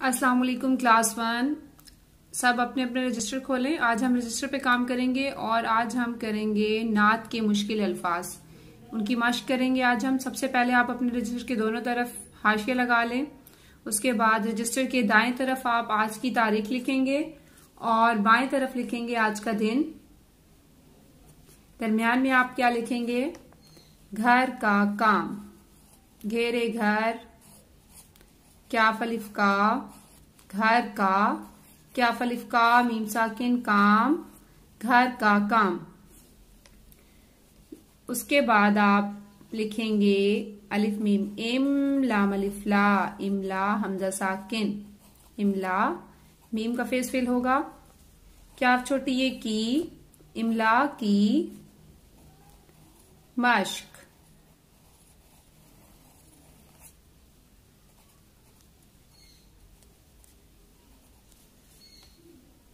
अस्सलाम वालेकुम क्लास 1। सब अपने अपने रजिस्टर खोलें। आज हम रजिस्टर पे काम करेंगे और आज हम करेंगे नात के मुश्किल अल्फाज, उनकी मश्क करेंगे। आज हम सबसे पहले आप अपने रजिस्टर के दोनों तरफ हाशिया लगा लें। उसके बाद रजिस्टर के दाएं तरफ आप आज की तारीख लिखेंगे और बाएं तरफ लिखेंगे आज का दिन। दरमियान में आप क्या लिखेंगे? घर का काम, घेरे घर, क्या फलिफ का, घर का, क्या फलिफ का, मीम साकिन काम, घर का काम। उसके बाद आप लिखेंगे अलिफ मीम इम, लाम अलिफ ला, इमला हमजा साकिन, इमला। मीम का फेस फिल होगा। क्या छोटी ये की, इमला की, मश्क।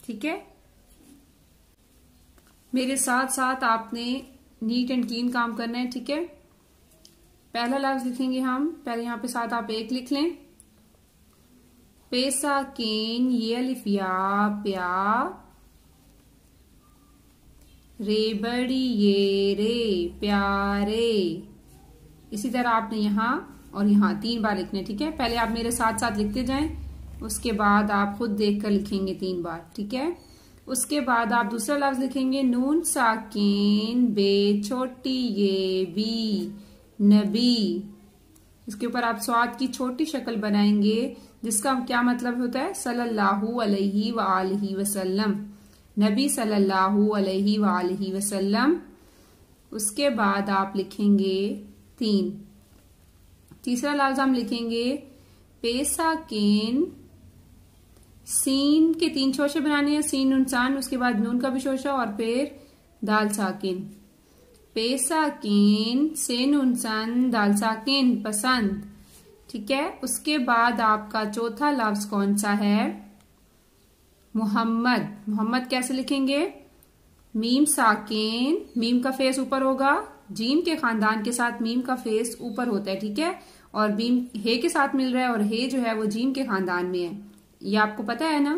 ठीक है, मेरे साथ साथ आपने नीट एंड क्लीन काम करना है। ठीक है, पहला लफ्ज लिखेंगे हम। पहले यहां पे साथ आप एक लिख लें। पेसा किन, ये अलिफ या, प्या, रे बड़ी ये रे, प्यारे। इसी तरह आपने यहां और यहां 3 बार लिखने। ठीक है, पहले आप मेरे साथ साथ लिखते जाएं, उसके बाद आप खुद देखकर लिखेंगे 3 बार। ठीक है, उसके बाद आप दूसरा लफ्ज लिखेंगे नून साकिन, बे छोटी ये, बी, नबी। इसके ऊपर आप स्वाद की छोटी शक्ल बनाएंगे जिसका क्या मतलब होता है? सल्लल्लाहु अलैहि व आलिहि वसल्लम, नबी सल्लल्लाहु अलैहि व आलिहि वसल्लम। उसके बाद आप लिखेंगे 3। तीसरा लफ्ज हम लिखेंगे पेसाकिन, सीन के 3 शोशे बनाने हैं, सीन नुनसान, उसके बाद नून का भी शोशा और फिर दाल साकिन। पेसाकिन, से नुनसान, दाल साकिन, पसंद। ठीक है, उसके बाद आपका चौथा लफ्ज कौन सा है? मोहम्मद। मोहम्मद कैसे लिखेंगे? मीम साकिन, मीम का फेस ऊपर होगा। जीम के खानदान के साथ मीम का फेस ऊपर होता है। ठीक है, और बीम हे के साथ मिल रहा है और हे जो है वो जीम के खानदान में है, ये आपको पता है ना।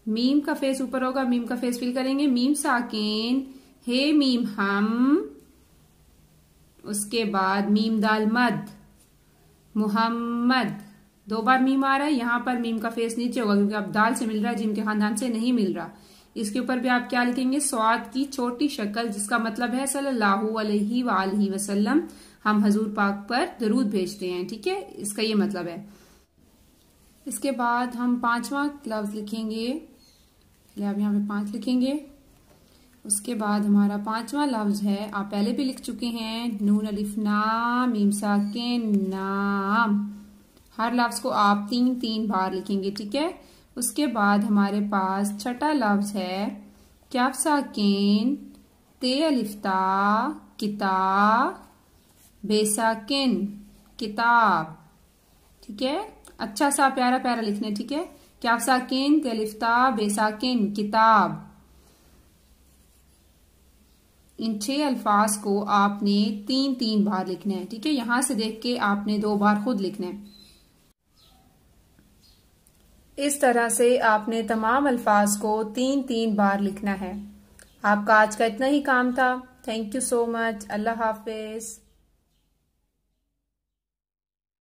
मीम का फेस ऊपर होगा, मीम का फेस फिल करेंगे। मीम साकिन, हे मीम हम, उसके बाद मीम दाल मद, मुहम्मद। 2 बार मीम आ रहा है, यहां पर मीम का फेस नीचे होगा क्योंकि अब दाल से मिल रहा है, जिनके खानदान से नहीं मिल रहा। इसके ऊपर भी आप क्या लिखेंगे? स्वाद की छोटी शक्ल, जिसका मतलब है सल्लल्लाहु अलैहि व आलिहि वसल्लम, हम हजूर पाक पर दरूद भेजते हैं। ठीक है, इसका ये मतलब है। इसके बाद हम 5वां लफ्ज लिखेंगे। आप यहाँ पे 5 लिखेंगे। उसके बाद हमारा 5वां लफ्ज है, आप पहले भी लिख चुके हैं, नून अलिफ नाम, मीम साकिन, नाम। हर लफ्ज को आप 3-3 बार लिखेंगे। ठीक है, उसके बाद हमारे पास छठा लफ्ज है क्या साकिन, ते अलिफ्ता, किताब, बेसाकिन, किताब। ठीक है, अच्छा सा प्यारा प्यारा लिखना है। ठीक है, क्या साकिन, ते अलिफ्ता, बेसाकिन, किताब। इन 6 अल्फाज को आपने 3-3 बार लिखना है। ठीक है, यहां से देख के आपने 2 बार खुद लिखना है। इस तरह से आपने तमाम अल्फाज को 3-3 बार लिखना है। आपका आज का इतना ही काम था। Thank you so much. Allah Hafiz.